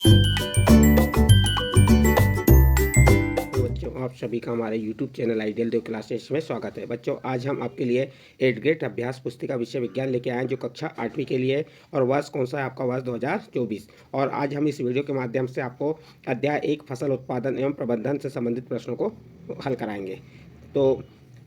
तो बच्चों, आप सभी का हमारे YouTube चैनल आइडियल देव क्लासेस में स्वागत है। बच्चों, आज हम आपके लिए 8th ग्रेड अभ्यास पुस्तिका विषय विज्ञान लेके आए हैं, जो कक्षा 8वीं के लिए है। और वर्ष कौन सा है? आपका वर्ष 2024। और आज हम इस वीडियो के माध्यम से आपको अध्याय 1 फसल उत्पादन एवं प्रबंधन से संबंधित प्रश्नों को हल कराएंगे। तो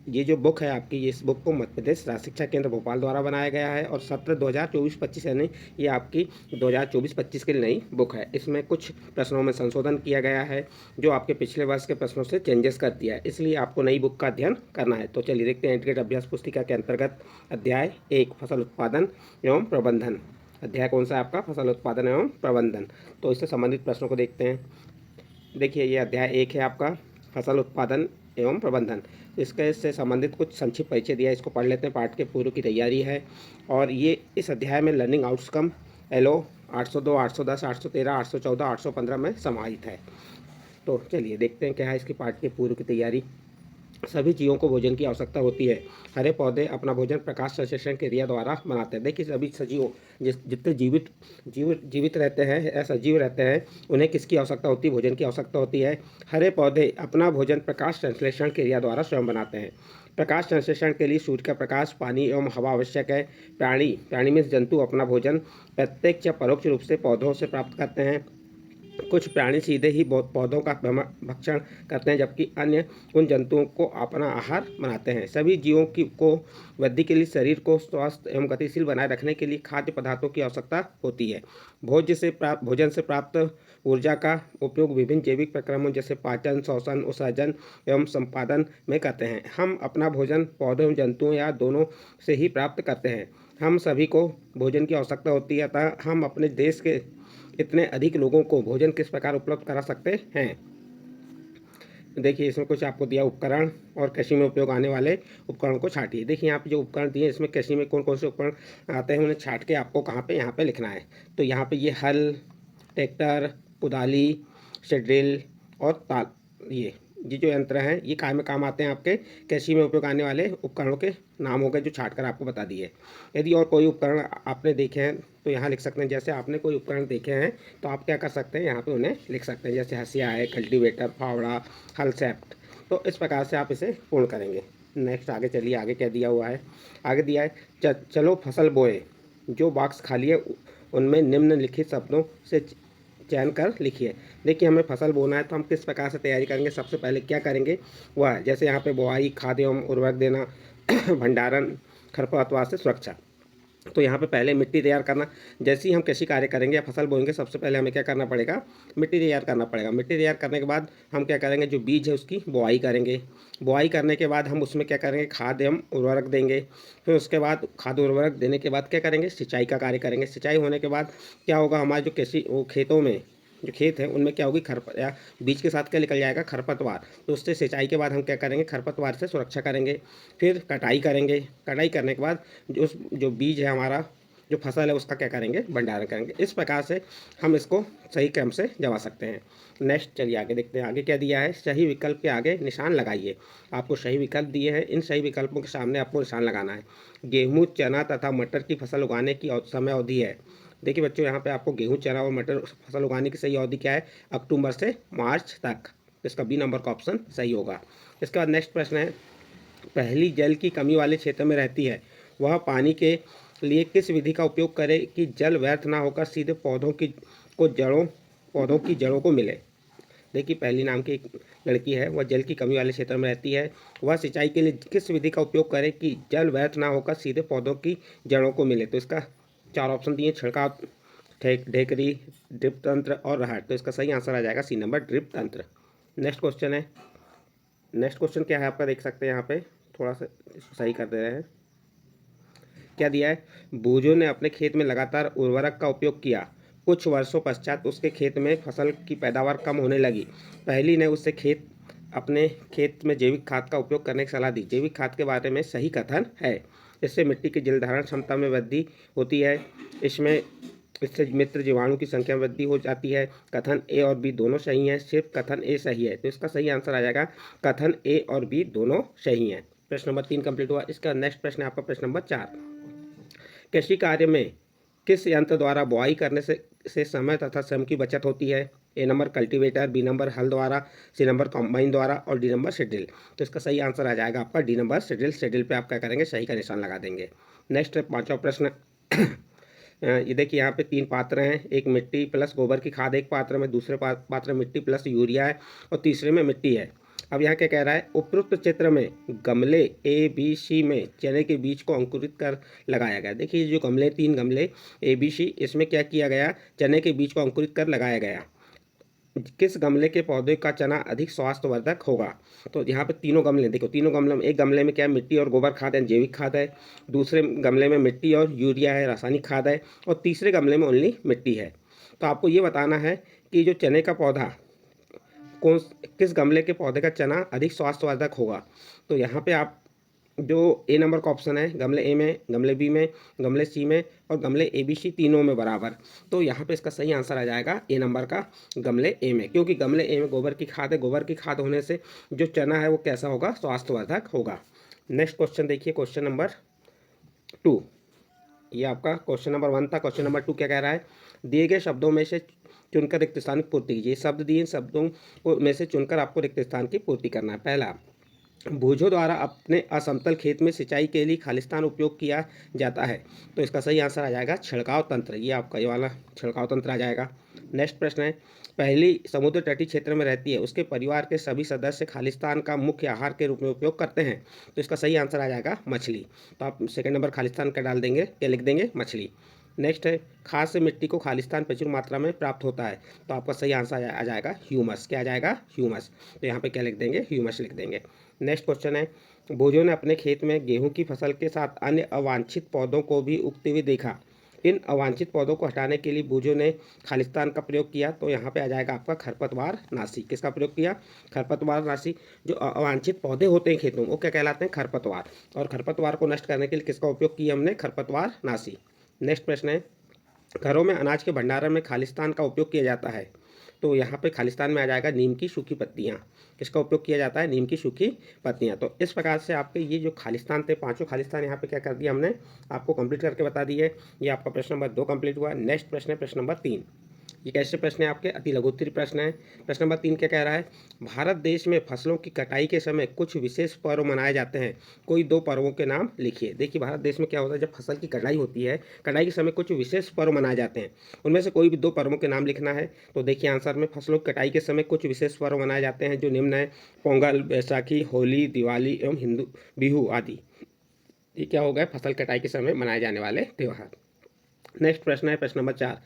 ये जो बुक है आपकी, इस बुक को मध्य प्रदेश राज्य शिक्षा केंद्र भोपाल द्वारा बनाया गया है और सत्र 2024-25 यानी ये आपकी 2024-25 की नई बुक है। इसमें कुछ प्रश्नों में संशोधन किया गया है, जो आपके पिछले वर्ष के प्रश्नों से चेंजेस कर दिया है, इसलिए आपको नई बुक का अध्ययन करना है। तो चलिए देखते हैं 8th ग्रेड अभ्यास पुस्तिका के अंतर्गत अध्याय 1 फसल उत्पादन एवं प्रबंधन। अध्याय कौन सा है आपका? फसल उत्पादन एवं प्रबंधन। तो इससे संबंधित प्रश्नों को देखते हैं। देखिए, ये अध्याय 1 है आपका, फसल उत्पादन एवं प्रबंधन। इसके से संबंधित कुछ संक्षिप्त परिचय दिया है, इसको पढ़ लेते हैं। पाठ के पूर्व की तैयारी है और ये इस अध्याय में लर्निंग आउटकम एलओ 802, 810, 813, 814, 815 में समाहित है। तो चलिए देखते हैं क्या है इसकी पाठ के पूर्व की तैयारी। सभी जीवों को भोजन की आवश्यकता होती है। हरे पौधे अपना भोजन प्रकाश संश्लेषण क्रिया द्वारा बनाते हैं। देखिए, सभी सजीवों जितने जीवित रहते हैं या सजीव रहते हैं, उन्हें किसकी आवश्यकता होती है? भोजन की आवश्यकता होती है। हरे पौधे अपना भोजन प्रकाश संश्लेषण क्रिया द्वारा स्वयं बनाते हैं। प्रकाश संश्लेषण के लिए सूर्य का प्रकाश, पानी एवं हवा आवश्यक है। प्राणी में जंतु अपना भोजन प्रत्यक्ष या परोक्ष रूप से पौधों से प्राप्त करते हैं। कुछ प्राणी सीधे ही पौधों का भक्षण करते हैं, जबकि अन्य उन जंतुओं को अपना आहार बनाते हैं। सभी जीवों को वृद्धि के लिए, शरीर को स्वस्थ एवं गतिशील बनाए रखने के लिए खाद्य पदार्थों की आवश्यकता होती है। भोजन से प्राप्त ऊर्जा का उपयोग विभिन्न जैविक प्रक्रमों जैसे पाचन, श्वसन, उत्सर्जन एवं संपादन में करते हैं। हम अपना भोजन पौधों एवं जंतुओं या दोनों से ही प्राप्त करते हैं। हम सभी को भोजन की आवश्यकता होती है, अतः हम अपने देश के इतने अधिक लोगों को भोजन किस प्रकार उपलब्ध करा सकते हैं। देखिए, इसमें कुछ आपको दिया उपकरण और कृषि में उपयोग आने वाले उपकरण को छाटिए। देखिए, यहाँ पे जो उपकरण दिए, इसमें कृषि में कौन कौन से उपकरण आते हैं, उन्हें छाट के आपको कहाँ पे यहाँ पे लिखना है। तो यहाँ पे ये हल, ट्रैक्टर, कुदाली, शेड्रिल और ताल, ये जो यंत्र हैं, ये काय में काम आते हैं। आपके कृषि में उपयोग आने वाले उपकरणों के नाम हो गए, जो छाट कर आपको बता दिए। यदि और कोई उपकरण आपने देखे हैं तो यहाँ लिख सकते हैं। जैसे आपने कोई उपकरण देखे हैं तो आप क्या कर सकते हैं, यहाँ पे उन्हें लिख सकते हैं। जैसे हंसिया है, कल्टीवेटर, फावड़ा, हल सेप्ट। तो इस प्रकार से आप इसे पूर्ण करेंगे। नेक्स्ट आगे चलिए, आगे क्या दिया हुआ है। आगे दिया है चलो फसल बोए। जो बॉक्स खाली है उनमें निम्नलिखित शब्दों से चयन कर लिखिए। देखिए, हमें फसल बोना है तो हम किस प्रकार से तैयारी करेंगे। सबसे पहले क्या करेंगे वह है, जैसे यहाँ पे बुआई, खाद एवं उर्वरक देना, भंडारण, खरपतवार से सुरक्षा। तो यहाँ पे पहले मिट्टी तैयार करना। जैसे ही हम कृषि कार्य करेंगे या फसल बोएंगे, सबसे पहले हमें क्या करना पड़ेगा? मिट्टी तैयार करना पड़ेगा। मिट्टी तैयार करने के बाद हम क्या करेंगे? जो बीज है उसकी बुआई करेंगे। बुआई करने के बाद हम उसमें क्या करेंगे? खाद एवं उर्वरक देंगे। फिर उसके बाद खाद उर्वरक देने के बाद क्या करेंगे? सिंचाई का कार्य करेंगे। सिंचाई होने के बाद क्या होगा? हमारे जो कृषि वो खेतों में जो खेत है उनमें क्या होगी? या बीज के साथ क्या निकल जाएगा? खरपतवार। तो उससे सिंचाई के बाद हम क्या करेंगे? खरपतवार से सुरक्षा करेंगे। फिर कटाई करेंगे। कटाई करने के बाद जो बीज है हमारा, जो फसल है, उसका क्या करेंगे? भंडारण करेंगे। इस प्रकार से हम इसको सही क्रम से जमा सकते हैं। नेक्स्ट चलिए आगे देखते हैं। आगे क्या दिया है? सही विकल्प के आगे निशान लगाइए। आपको सही विकल्प दिए हैं, इन सही विकल्पों के सामने आपको निशान लगाना है। गेहूँ, चना तथा मटर की फसल उगाने की समय अवधि है। देखिए बच्चों, यहाँ पे आपको गेहूँ, चना और मटर फसल उगाने की सही अवधि क्या है? अक्टूबर से मार्च तक। इसका बी नंबर का ऑप्शन सही होगा। इसके बाद नेक्स्ट प्रश्न है, पहली जल की कमी वाले क्षेत्र में रहती है, वह पानी के लिए किस विधि का उपयोग करे कि जल व्यर्थ ना होकर सीधे पौधों की जड़ों को मिले। देखिए, पहली नाम की एक लड़की है, वह जल की कमी वाले क्षेत्र में रहती है। वह सिंचाई के लिए किस विधि का उपयोग करे कि जल व्यर्थ ना होकर सीधे पौधों की जड़ों को मिले। तो इसका 4 ऑप्शन दिए, छिड़काव, ढेकरी, ड्रिप तंत्र और रहर। तो इसका सही आंसर आ जाएगा सी नंबर, ड्रिप तंत्र। नेक्स्ट क्वेश्चन है। नेक्स्ट क्वेश्चन क्या है आपका? देख सकते हैं यहाँ पे, थोड़ा सा सही कर दे रहे हैं। क्या दिया है? भूजो ने अपने खेत में लगातार उर्वरक का उपयोग किया। कुछ वर्षों पश्चात उसके खेत में फसल की पैदावार कम होने लगी। पहली ने उससे अपने खेत में जैविक खाद का उपयोग करने की सलाह दी। जैविक खाद के बारे में सही कथन है। इससे मिट्टी की जल धारण क्षमता में वृद्धि होती है। इससे मित्र जीवाणु की संख्या में वृद्धि हो जाती है। कथन ए और बी दोनों सही हैं, सिर्फ कथन ए सही है। तो इसका सही आंसर आ जाएगा कथन ए और बी दोनों सही हैं। प्रश्न नंबर 3 कंप्लीट हुआ। इसका नेक्स्ट प्रश्न है आपका प्रश्न नंबर 4। कृषि कार्य में किस यंत्र द्वारा बुआई करने से समय तथा श्रम की बचत होती है? ए नंबर कल्टीवेटर, बी नंबर हल द्वारा, सी नंबर कॉम्बाइन द्वारा और डी नंबर सीड्रिल। तो इसका सही आंसर आ जाएगा आपका डी नंबर सीड्रिल। सीड्रिल पे आप क्या करेंगे, सही का निशान लगा देंगे। नेक्स्ट 5वां प्रश्न। ये देखिए यहाँ पे 3 पात्र हैं, एक मिट्टी प्लस गोबर की खाद एक पात्र में, दूसरे पात्र में मिट्टी प्लस यूरिया है और तीसरे में मिट्टी है। अब यहाँ क्या कह रहा है, उपरोक्त चित्र में गमले ए बी सी में चने के बीज को अंकुरित कर लगाया गया। देखिए जो गमले, 3 गमले ए बी सी, इसमें क्या किया गया, चने के बीज को अंकुरित कर लगाया गया। किस गमले के पौधे का चना अधिक स्वास्थ्यवर्धक होगा? तो यहाँ पे तीनों गमले देखो, तीनों गमलों में एक गमले में क्या है, मिट्टी और गोबर खाद है, जैविक खाद है, दूसरे गमले में मिट्टी और यूरिया है, रासायनिक खाद है, और तीसरे गमले में ओनली मिट्टी है। तो आपको ये बताना है कि जो चने का पौधा कौन, किस गमले के पौधे का चना अधिक स्वास्थ्यवर्धक होगा। तो यहाँ पे आप जो ए नंबर का ऑप्शन है, गमले ए में, गमले बी में, गमले सी में और गमले ए बी सी तीनों में बराबर, तो यहाँ पे इसका सही आंसर आ जाएगा ए नंबर का, गमले ए में, क्योंकि गमले ए में गोबर की खाद है, गोबर की खाद होने से जो चना है वो कैसा होगा, स्वास्थ्यवर्धक होगा। नेक्स्ट क्वेश्चन देखिए, क्वेश्चन नंबर 2। ये आपका क्वेश्चन नंबर 1 था। क्वेश्चन नंबर 2 क्या कह रहा है, दिए गए शब्दों में से चुनकर रिक्त स्थान की पूर्ति कीजिए। शब्द दिए, शब्दों में से चुनकर आपको रिक्त स्थान की पूर्ति करना है। पहला, भूजों द्वारा अपने असमतल खेत में सिंचाई के लिए खालिस्तान उपयोग किया जाता है। तो इसका सही आंसर आ जाएगा छिड़काव तंत्र। ये आपका ये वाला छिड़काव तंत्र आ जाएगा। नेक्स्ट प्रश्न है, पहली समुद्र तटीय क्षेत्र में रहती है, उसके परिवार के सभी सदस्य खालिस्तान का मुख्य आहार के रूप में उपयोग करते हैं। तो इसका सही आंसर आ जाएगा मछली। तो आप सेकंड नंबर खालिस्तान का डाल देंगे, क्या लिख देंगे, मछली। नेक्स्ट है, खाद से मिट्टी को खालिस्तान प्रचुर मात्रा में प्राप्त होता है। तो आपका सही आंसर आ जाएगा ह्यूमस। क्या आ जाएगा, ह्यूमस। तो यहाँ पे क्या लिख देंगे, ह्यूमस लिख देंगे। नेक्स्ट क्वेश्चन है, भोजों ने अपने खेत में गेहूं की फसल के साथ अन्य अवांछित पौधों को भी उगते हुए देखा। इन अवांछित पौधों को हटाने के लिए भोजों ने खालिस्तान का प्रयोग किया। तो यहाँ पे आ जाएगा आपका खरपतवार नाशी। किसका प्रयोग किया, खरपतवार नाशी। जो अवांछित पौधे होते हैं खेतों में वो क्या कहलाते हैं, खरपतवार। और खरपतवार को नष्ट करने के लिए किसका उपयोग किया हमने, खरपतवार नाशी। नेक्स्ट प्रश्न है, घरों में अनाज के भंडारण में खालिस्तान का उपयोग किया जाता है। तो यहाँ पे खालिस्तान में आ जाएगा नीम की सूखी पत्तियाँ। किसका उपयोग किया जाता है, नीम की सूखी पत्तियाँ। तो इस प्रकार से आपके ये जो खालिस्तान थे, 5 खालिस्तान यहाँ पे क्या कर दिया हमने, आपको कंप्लीट करके बता दिए। ये आपका प्रश्न नंबर 2 कंप्लीट हुआ। नेक्स्ट प्रश्न है प्रश्न नंबर 3। ये कैसे प्रश्न है आपके, अति लघुत्तरीय प्रश्न है। प्रश्न नंबर 3 क्या कह रहा है, भारत देश में फसलों की कटाई के समय कुछ विशेष पर्व मनाए जाते हैं, कोई 2 पर्वों के नाम लिखिए। देखिए भारत देश में क्या होता है, जब फसल की कटाई होती है, कटाई के समय कुछ विशेष पर्व मनाए जाते हैं, उनमें से कोई भी 2 पर्वों के नाम लिखना है। तो देखिए आंसर में, फसलों की कटाई के समय कुछ विशेष पर्व मनाए जाते हैं जो निम्न है, पोंगल, बैसाखी, होली, दिवाली एवं हिंदू बिहू आदि। ये क्या हो गए, फसल कटाई के समय मनाए जाने वाले त्यौहार। नेक्स्ट प्रश्न है प्रश्न नंबर 4।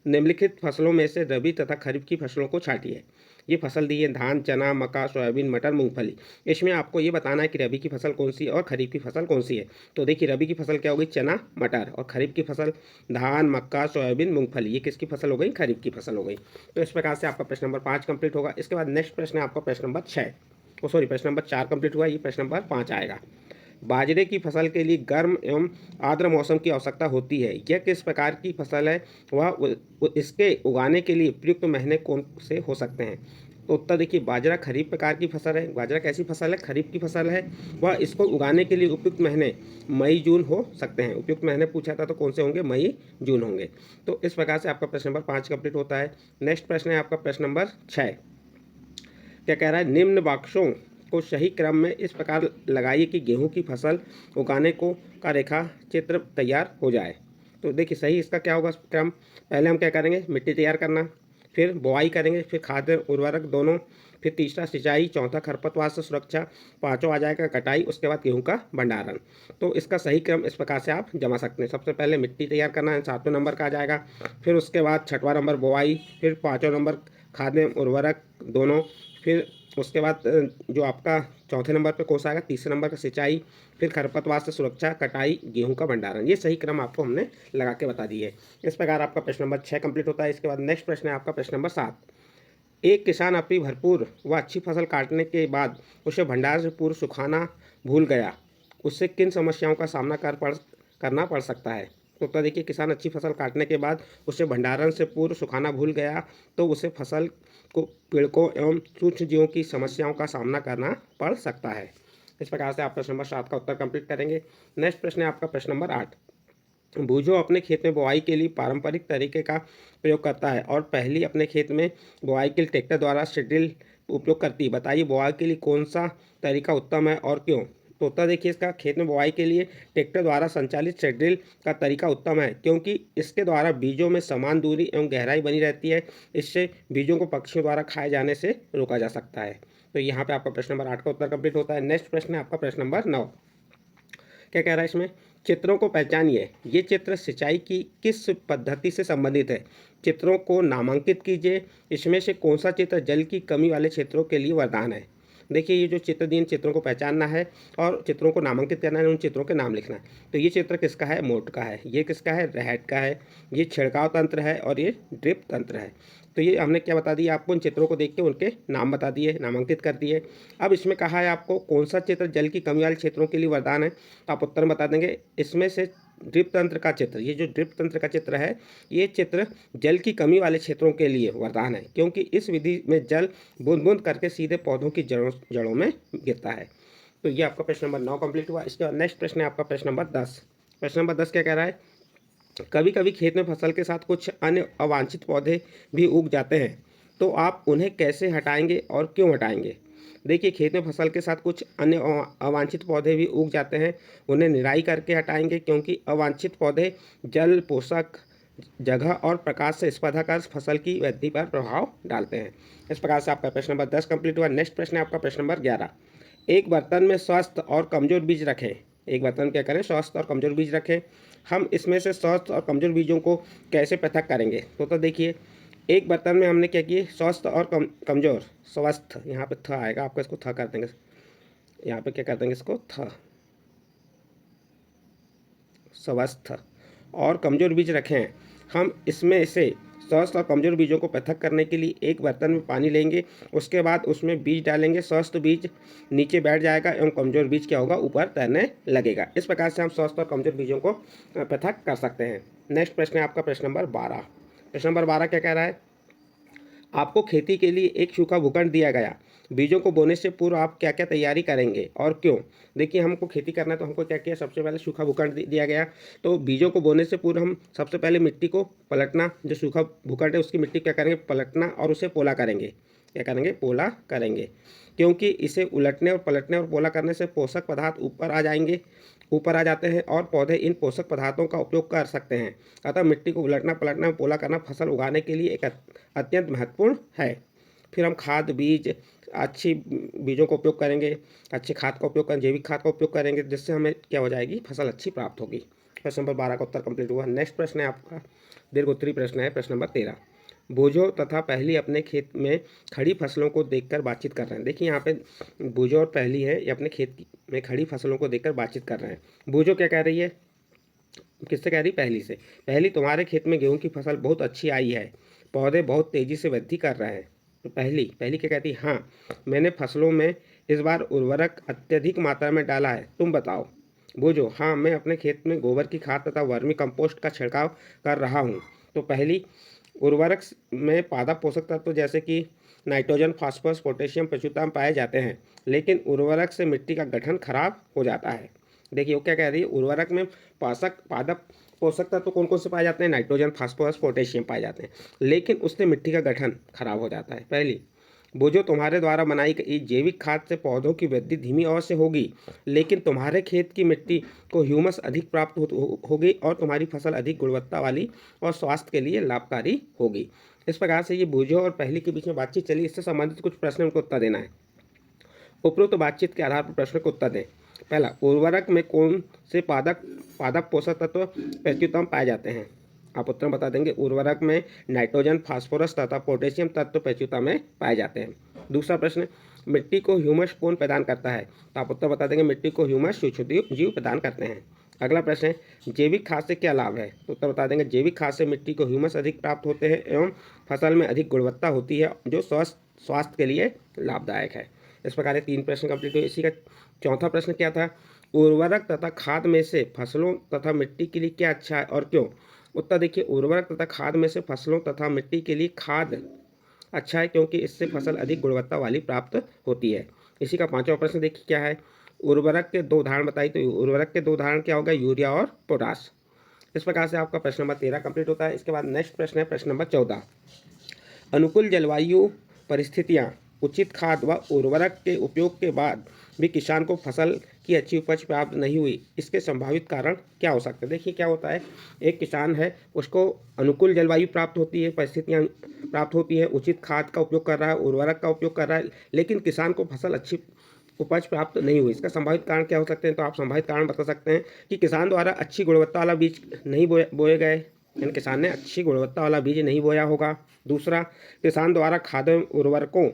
निम्नलिखित फसलों में से रबी तथा खरीफ की फसलों को छांटिए। ये फसल दी है, धान, चना, मक्का, सोयाबीन, मटर, मूंगफली। इसमें आपको ये बताना है कि रबी की फसल कौन सी है और खरीफ की फसल कौन सी है। तो देखिए रबी की फसल क्या हो गई, चना, मटर, और खरीफ की फसल धान, मक्का, सोयाबीन, मूंगफली। ये किसकी फसल हो गई, खरीफ की फसल हो गई। तो इस प्रकार से आपका प्रश्न नंबर 5 कंप्लीट होगा। इसके बाद नेक्स्ट प्रश्न है आपका प्रश्न नंबर 6, प्रश्न नंबर 4 कंप्लीट हुआ, ये प्रश्न नंबर 5 आएगा। बाजरे की फसल के लिए गर्म एवं आर्द्र मौसम की आवश्यकता होती है, यह किस प्रकार की फसल है, इसके उगाने के लिए प्रयुक्त महीने कौन से हो सकते हैं। तो उत्तर देखिए, बाजरा खरीफ प्रकार की फसल है। बाजरा कैसी फसल है, खरीफ की फसल है। वह इसको उगाने के लिए उपयुक्त महीने मई जून हो सकते हैं। उपयुक्त महीने पूछा था तो कौन से होंगे, मई जून होंगे। तो इस प्रकार से आपका प्रश्न नंबर 5 कंप्लीट होता है। नेक्स्ट प्रश्न है आपका प्रश्न नंबर 6। क्या कह रहा है, निम्न वाक्यों को सही क्रम में इस प्रकार लगाइए कि गेहूं की फसल उगाने को का रेखा चित्र तैयार हो जाए। तो देखिए सही इसका क्या होगा क्रम, पहले हम क्या करेंगे, मिट्टी तैयार करना, फिर बुआई करेंगे, फिर खाद उर्वरक दोनों, फिर तीसरा सिंचाई, चौथा खरपतवार से सुरक्षा, 5वां आ जाएगा कटाई, उसके बाद गेहूं का भंडारण। तो इसका सही क्रम इस प्रकार से आप जमा सकते हैं। सबसे पहले मिट्टी तैयार करना है, 7वें नंबर का आ जाएगा, फिर उसके बाद 6वां नंबर बुआई, फिर 5वां नंबर खाद उर्वरक दोनों, फिर उसके बाद जो आपका चौथे नंबर पे कोर्स आएगा, तीसरे नंबर का सिंचाई, फिर खरपतवार से सुरक्षा, कटाई, गेहूं का भंडारण। ये सही क्रम आपको हमने लगा के बता दी है। इस प्रकार आपका प्रश्न नंबर 6 कंप्लीट होता है। इसके बाद नेक्स्ट प्रश्न है आपका प्रश्न नंबर 7। एक किसान अपनी भरपूर व अच्छी फसल काटने के बाद उसे भंडार से पूर्व सुखाना भूल गया, उससे किन समस्याओं का सामना करना पड़ सकता है। तो देखिए, किसान अच्छी फसल काटने के बाद उसे भंडारण से पूर्व सुखाना भूल गया तो उसे फसल को, पीड़कों एवं सूक्ष्म जीवों की समस्याओं का सामना करना पड़ सकता है। इस प्रकार से आप प्रश्न नंबर 7 का उत्तर कंप्लीट करेंगे। नेक्स्ट प्रश्न है आपका प्रश्न नंबर 8। बूझो अपने खेत में बुआई के लिए पारंपरिक तरीके का प्रयोग करता है और पहली अपने खेत में बुआई के लिए ट्रैक्टर द्वारा सीड्रिल उपयोग करती है। बताइए बुआई के लिए कौन सा तरीका उत्तम है और क्यों। तो उत्तर देखिए इसका, खेत में बुआई के लिए ट्रैक्टर द्वारा संचालित सीड्रिल का तरीका उत्तम है क्योंकि इसके द्वारा बीजों में समान दूरी एवं गहराई बनी रहती है। इससे बीजों को पक्षियों द्वारा खाए जाने से रोका जा सकता है। तो यहाँ पे आपका प्रश्न नंबर 8 का उत्तर कंप्लीट होता है। नेक्स्ट प्रश्न है आपका प्रश्न नंबर 9। क्या कह रहा है इसमें, चित्रों को पहचानिए। ये चित्र सिंचाई की किस पद्धति से संबंधित है। चित्रों को नामांकित कीजिए। इसमें से कौन सा चित्र जल की कमी वाले क्षेत्रों के लिए वरदान है। देखिए ये जो चित्र दिए, चित्रों को पहचानना है और चित्रों को नामांकित करना है, उन चित्रों के नाम लिखना है। तो ये चित्र किसका है, मोट का है। ये किसका है, रहट का है। ये छिड़काव तंत्र है और ये ड्रिप तंत्र है। तो ये हमने क्या बता दिया आपको, उन चित्रों को देख के उनके नाम बता दिए, नामांकित कर दिए। अब इसमें कहा है आपको कौन सा चित्र जल की कमी वाले क्षेत्रों के लिए वरदान है, तो आप उत्तर बता देंगे। इसमें से ड्रिप तंत्र का चित्र, ये जो ड्रिप तंत्र का चित्र है, ये चित्र जल की कमी वाले क्षेत्रों के लिए वरदान है क्योंकि इस विधि में जल बूंद बूंद करके सीधे पौधों की जड़ों में गिरता है। तो ये आपका प्रश्न नंबर 9 कंप्लीट हुआ। इसके बाद नेक्स्ट प्रश्न है आपका प्रश्न नंबर 10। प्रश्न नंबर 10 क्या कह रहा है, कभी कभी खेत में फसल के साथ कुछ अन्य अवांछित पौधे भी उग जाते हैं, तो आप उन्हें कैसे हटाएंगे और क्यों हटाएंगे। देखिए खेत में फसल के साथ कुछ अन्य अवांछित पौधे भी उग जाते हैं, उन्हें निराई करके हटाएंगे क्योंकि अवांछित पौधे जल, पोषक, जगह और प्रकाश से स्पर्धा कर फसल की वृद्धि पर प्रभाव डालते हैं। इस प्रकार से आपका प्रश्न नंबर 10 कंप्लीट हुआ। नेक्स्ट प्रश्न है आपका प्रश्न नंबर 11। एक बर्तन में स्वस्थ और कमजोर बीज रखें। एक बर्तन क्या करें, स्वस्थ और कमजोर बीज रखें। हम इसमें से स्वस्थ और कमजोर बीजों को कैसे पृथक करेंगे। तो देखिए एक बर्तन में हमने क्या किए, स्वस्थ और कमजोर, स्वस्थ, यहाँ पे थ आएगा, आपको इसको थ कर देंगे, यहाँ पे क्या कर देंगे, इसको थ, स्वस्थ और कमजोर बीज रखें। हम इसमें से स्वस्थ और कमजोर बीजों को पृथक करने के लिए एक बर्तन में पानी लेंगे, उसके बाद उसमें बीज डालेंगे। स्वस्थ बीज नीचे बैठ जाएगा एवं कमजोर बीज क्या होगा, ऊपर तैरने लगेगा। इस प्रकार से हम स्वस्थ और कमजोर बीजों को पृथक कर सकते हैं। नेक्स्ट प्रश्न है आपका प्रश्न नंबर 12। प्रश्न नंबर 12 क्या कह रहा है, आपको खेती के लिए एक सूखा भूखंड दिया गया, बीजों को बोने से पूर्व आप क्या क्या तैयारी करेंगे और क्यों। देखिए हमको खेती करना है तो हमको क्या किया, सबसे पहले सूखा भूखंड दिया गया, तो बीजों को बोने से पूर्व हम सबसे पहले मिट्टी को पलटना, जो सूखा भूखंड है उसकी मिट्टी क्या करेंगे, पलटना और उसे पोला करेंगे। क्या करेंगे, पोला करेंगे, क्योंकि इसे उलटने और पलटने और पोला करने से पोषक पदार्थ ऊपर आ जाते हैं और पौधे इन पोषक पदार्थों का उपयोग कर सकते हैं। अतः मिट्टी को उलटना, पलटना और पोला करना फसल उगाने के लिए एक अत्यंत महत्वपूर्ण है। फिर हम खाद, बीज, अच्छी बीजों का उपयोग करेंगे, अच्छी खाद का उपयोग करेंगे, जैविक खाद का उपयोग करेंगे, जिससे हमें क्या हो जाएगी, फसल अच्छी प्राप्त होगी। प्रश्न नंबर 12 का उत्तर कंप्लीट हुआ। नेक्स्ट प्रश्न है आपका दीर्घोत्तरी प्रश्न है, प्रश्न नंबर 13। बूझो तथा पहली अपने खेत में खड़ी फसलों को देखकर बातचीत कर रहे हैं। देखिए यहाँ पे बूझो और पहली है, ये अपने खेत में खड़ी फसलों को देखकर बातचीत कर रहे हैं। बूझो क्या कह रही है, किससे कह रही, पहली से। पहली, तुम्हारे खेत में गेहूं की फसल बहुत अच्छी आई है, पौधे बहुत तेजी से वृद्धि कर रहे हैं। तो पहली क्या कहती है, हाँ मैंने फसलों में इस बार उर्वरक अत्यधिक मात्रा में डाला है, तुम बताओ। बूझो, हाँ मैं अपने खेत में गोबर की खाद तथा वर्मी कंपोस्ट का छिड़काव कर रहा हूँ। तो पहली, उर्वरक में पादप पोषक तत्व जैसे कि नाइट्रोजन, फास्फोरस, पोटेशियम प्रचुरता में पाए जाते हैं, लेकिन उर्वरक से मिट्टी का गठन खराब हो जाता है। देखिए वो क्या कह रही है, उर्वरक में पादप पोषक तत्व कौन कौन से पाए जाते हैं, नाइट्रोजन, फास्फोरस, पोटेशियम पाए जाते हैं, लेकिन उससे मिट्टी का गठन खराब हो जाता है। पहली, बूझो तुम्हारे द्वारा बनाई गई जैविक खाद से पौधों की वृद्धि धीमी अवश्य होगी, लेकिन तुम्हारे खेत की मिट्टी को ह्यूमस अधिक प्राप्त होगी और तुम्हारी फसल अधिक गुणवत्ता वाली और स्वास्थ्य के लिए लाभकारी होगी। इस प्रकार से ये बूझो और पहली के बीच में बातचीत चली, इससे संबंधित कुछ प्रश्न उनको उत्तर देना है। उपरोक्त बातचीत के आधार पर प्रश्न को उत्तर दें। पहला, उर्वरक में कौन से पादप पोषक तत्व प्रचुरता पाए जाते हैं। आप उत्तर बता देंगे, उर्वरक में नाइट्रोजन, फास्फोरस तथा पोटेशियम तत्व प्रचुरता में पाए जाते हैं। दूसरा प्रश्न, मिट्टी को ह्यूमस कौन प्रदान करता है। तो आप उत्तर बता देंगे, मिट्टी को ह्यूमस सूक्ष्म जीव प्रदान करते हैं। अगला प्रश्न है, जैविक खाद से क्या लाभ है। तो उत्तर बता देंगे, जैविक खाद से मिट्टी को ह्यूमस अधिक प्राप्त होते हैं एवं फसल में अधिक गुणवत्ता होती है, जो स्वास्थ्य के लिए लाभदायक है। इस प्रकार 3 प्रश्न कंप्लीट हुए। इसी का चौथा प्रश्न क्या था, उर्वरक तथा खाद में से फसलों तथा मिट्टी के लिए क्या अच्छा है और क्यों। उत्तर देखिए, उर्वरक तथा खाद में से फसलों तथा मिट्टी के लिए खाद अच्छा है क्योंकि इससे फसल अधिक गुणवत्ता वाली प्राप्त होती है। इसी का 5वां प्रश्न देखिए क्या है, उर्वरक के 2 उदाहरण बताइए। तो उर्वरक के 2 उदाहरण क्या होगा, यूरिया और पोटाश। इस प्रकार से आपका प्रश्न नंबर 13 कंप्लीट होता है। इसके बाद नेक्स्ट प्रश्न है प्रश्न नंबर 14। अनुकूल जलवायु परिस्थितियाँ, उचित खाद व उर्वरक के उपयोग के बाद भी किसान को फसल की अच्छी उपज प्राप्त नहीं हुई, इसके संभावित कारण क्या हो सकते हैं? देखिए क्या होता है, एक किसान है, उसको अनुकूल जलवायु प्राप्त होती है, परिस्थितियाँ प्राप्त होती है, उचित खाद का उपयोग कर रहा है, उर्वरक का उपयोग कर रहा है, लेकिन किसान को फसल अच्छी उपज प्राप्त नहीं हुई। इसका संभावित कारण क्या हो सकते हैं? तो आप संभावित कारण बता सकते हैं कि किसान द्वारा अच्छी गुणवत्ता वाला बीज नहीं बोए गए, यानी किसान ने अच्छी गुणवत्ता वाला बीज नहीं बोया होगा। दूसरा, किसान द्वारा खाद एवं उर्वरकों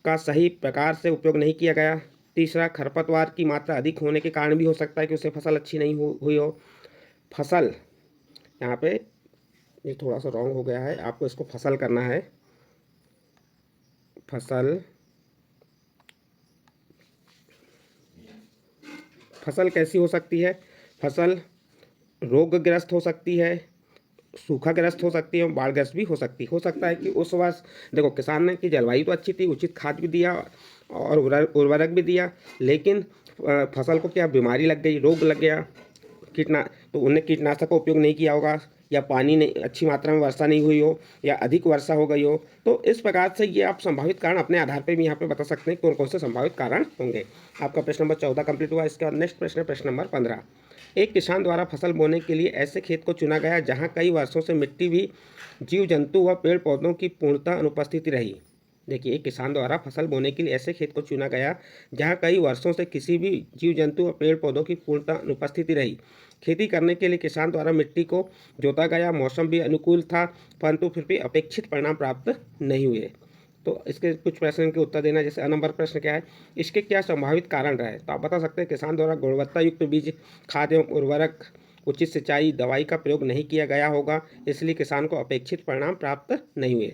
का सही प्रकार से उपयोग नहीं किया गया। तीसरा, खरपतवार की मात्रा अधिक होने के कारण भी हो सकता है कि उससे फसल अच्छी नहीं हुई हो। फसल, यहाँ पे ये थोड़ा सा रॉन्ग हो गया है, आपको इसको फसल करना है। फसल कैसी हो सकती है? फसल रोगग्रस्त हो सकती है, सूखाग्रस्त हो सकती है, बाढ़ग्रस्त भी हो सकता है कि उस वर्ष देखो किसान ने की जलवायु तो अच्छी थी, उचित खाद भी दिया और उर्वरक भी दिया, लेकिन फसल को क्या बीमारी लग गई, रोग लग गया, तो उन्हें कीटनाशक का उपयोग नहीं किया होगा, या पानी नहीं, अच्छी मात्रा में वर्षा नहीं हुई हो, या अधिक वर्षा हो गई हो। तो इस प्रकार से ये आप संभावित कारण अपने आधार पर भी यहाँ पे बता सकते हैं कौन कौन से संभावित कारण होंगे। आपका प्रश्न नंबर 14 कंप्लीट हुआ। इसके बाद नेक्स्ट प्रश्न है प्रश्न नंबर 15। एक किसान द्वारा फसल बोने के लिए ऐसे खेत को चुना गया जहाँ कई वर्षों से मिट्टी भी जीव जंतु व पेड़ पौधों की पूर्णतः अनुपस्थिति रही। देखिए, एक किसान द्वारा फसल बोने के लिए ऐसे खेत को चुना गया जहाँ कई वर्षों से किसी भी जीव जंतु व पेड़ पौधों की पूर्णतः अनुपस्थिति रही। खेती करने के लिए किसान द्वारा मिट्टी को जोता गया, मौसम भी अनुकूल था, परंतु फिर भी अपेक्षित परिणाम प्राप्त नहीं हुए। तो इसके कुछ प्रश्न के उत्तर देना। जैसे नंबर प्रश्न क्या है, इसके क्या संभावित कारण रहे? तो आप बता सकते हैं किसान द्वारा गुणवत्ता युक्त बीज, खाद एवं उर्वरक, उचित सिंचाई, दवाई का प्रयोग नहीं किया गया होगा, इसलिए किसान को अपेक्षित परिणाम प्राप्त नहीं हुए।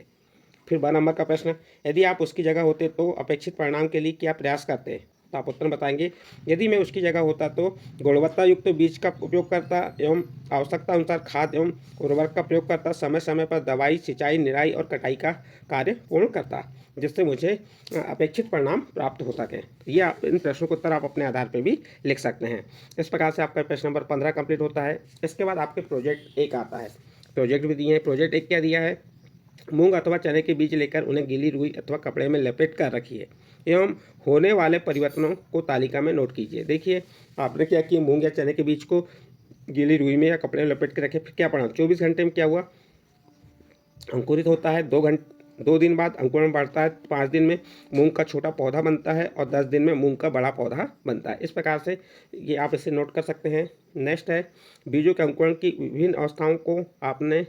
फिर 12 नंबर का प्रश्न, यदि आप उसकी जगह होते तो अपेक्षित परिणाम के लिए क्या प्रयास करते? तो आप उत्तर बताएंगे, यदि मैं उसकी जगह होता तो गुणवत्ता युक्त बीज का उपयोग करता एवं आवश्यकता अनुसार खाद एवं उर्वरक का प्रयोग करता, समय समय पर दवाई, सिंचाई, निराई और कटाई का कार्य पूर्ण करता, जिससे मुझे अपेक्षित परिणाम प्राप्त हो सके। ये आप इन प्रश्नों के उत्तर आप अपने आधार पर भी लिख सकते हैं। इस प्रकार से आपका प्रश्न नंबर 15 कंप्लीट होता है। इसके बाद आपके प्रोजेक्ट 1 आता है। प्रोजेक्ट भी दिए हैं। प्रोजेक्ट 1 क्या दिया है, मूंग अथवा चने के बीज लेकर उन्हें गीली रुई अथवा कपड़े में लपेट कर रखिए एवं होने वाले परिवर्तनों को तालिका में नोट कीजिए। देखिए आपने क्या किया, मूंग या चने के बीज को गीली रुई में या कपड़े में लपेट के रखे, फिर क्या पढ़ा, 24 घंटे में क्या हुआ, अंकुरित होता है। 2 दिन बाद अंकुरण बढ़ता है। 5 दिन में मूंग का छोटा पौधा बनता है और 10 दिन में मूंग का बड़ा पौधा बनता है। इस प्रकार से ये आप इसे नोट कर सकते हैं। नेक्स्ट है, बीजों के अंकुरण की विभिन्न अवस्थाओं को आपने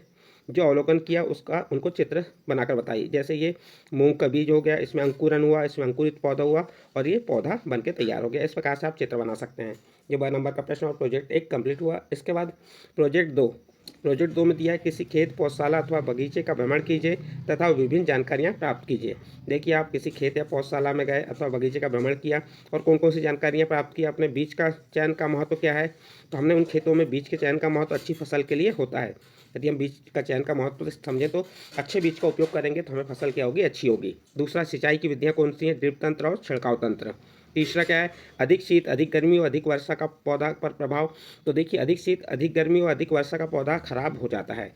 जो अवलोकन किया उसका उनको चित्र बनाकर बताइए। जैसे ये मूंग का बीज हो गया, इसमें अंकुरन हुआ, इसमें अंकुरित पौधा हुआ और ये पौधा बन के तैयार हो गया। इस प्रकार से आप चित्र बना सकते हैं। ये 12 नंबर का प्रश्न और प्रोजेक्ट 1 कंप्लीट हुआ। इसके बाद प्रोजेक्ट 2 में दिया है, किसी खेत, पौधशाला अथवा बगीचे का भ्रमण कीजिए तथा विभिन्न जानकारियाँ प्राप्त कीजिए। देखिए आप किसी खेत या पौधशाला में गए अथवा बगीचे का भ्रमण किया और कौन कौन सी जानकारियाँ प्राप्त की। अपने बीज का चयन का महत्व क्या है, तो हमने उन खेतों में बीज के चयन का महत्व अच्छी फसल के लिए होता है। यदि हम बीज का चयन का महत्व समझें तो अच्छे बीज का उपयोग करेंगे तो हमें फसल क्या होगी, अच्छी होगी। दूसरा, सिंचाई की विधियाँ कौन सी हैं, ड्रिप तंत्र और छिड़काव तंत्र। तीसरा क्या है, अधिक शीत, अधिक गर्मी और अधिक वर्षा का पौधा पर प्रभाव। तो देखिए अधिक शीत, अधिक गर्मी और अधिक वर्षा का पौधा खराब हो जाता है।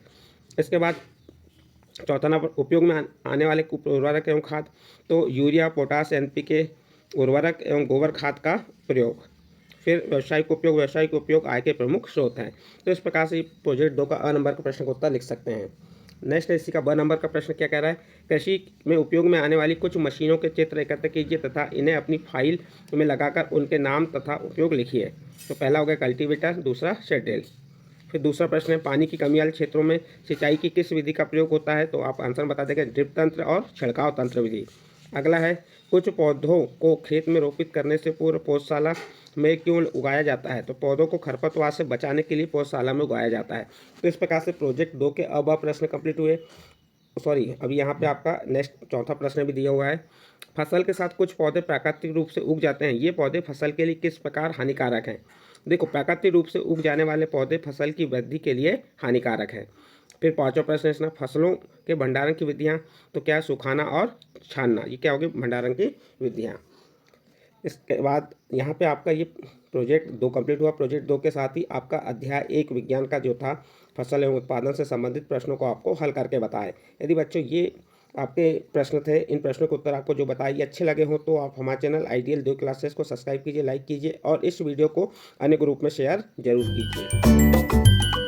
इसके बाद चौथा नंबर, उपयोग में आने वाले उर्वरक एवं खाद। तो यूरिया, पोटास, NPK उर्वरक एवं गोबर खाद का प्रयोग। फिर व्यावसायिक उपयोग आय के प्रमुख स्रोत हैं। तो इस प्रकार से प्रोजेक्ट 2 का अ नंबर का प्रश्न का उत्तर लिख सकते हैं। नेक्स्ट है इसी का ब नंबर का प्रश्न क्या कह रहा है, कृषि में उपयोग में आने वाली कुछ मशीनों के चित्र एकत्र कीजिए तथा इन्हें अपनी फाइल में लगाकर उनके नाम तथा उपयोग लिखिए। तो पहला हो गया कल्टीवेटर, दूसरा शेड्रिल। फिर दूसरा प्रश्न है, पानी की कमी वाले क्षेत्रों में सिंचाई की किस विधि का प्रयोग होता है। तो आप आंसर बता देंगे, ड्रिप तंत्र और छिड़काव तंत्र विधि। अगला है, कुछ पौधों को खेत में रोपित करने से पूर्व पौधशाला में क्यों उगाया जाता है। तो पौधों को खरपतवार से बचाने के लिए पौधशाला में उगाया जाता है। तो इस प्रकार से प्रोजेक्ट 2 के अब प्रश्न कंप्लीट हुए। अभी यहाँ पे आपका नेक्स्ट चौथा प्रश्न भी दिया हुआ है, फसल के साथ कुछ पौधे प्राकृतिक रूप से उग जाते हैं, ये पौधे फसल के लिए किस प्रकार हानिकारक हैं। देखो प्राकृतिक रूप से उग जाने वाले पौधे फसल की वृद्धि के लिए हानिकारक है। फिर पांचवा प्रश्न इसमें, फसलों के भंडारण की विधियाँ। तो क्या, सुखाना और छानना, ये क्या होगी, भंडारण की विधियाँ। इसके बाद यहाँ पे आपका ये प्रोजेक्ट 2 कंप्लीट हुआ। प्रोजेक्ट 2 के साथ ही आपका अध्याय 1 विज्ञान का जो था फसल एवं उत्पादन से संबंधित प्रश्नों को आपको हल करके बताएं। यदि बच्चों ये आपके प्रश्न थे, इन प्रश्नों के उत्तर आपको जो बताए ये अच्छे लगे हों तो आप हमारे चैनल आइडियल देव क्लासेस को सब्सक्राइब कीजिए, लाइक कीजिए और इस वीडियो को अन्य ग्रुप में शेयर जरूर कीजिए।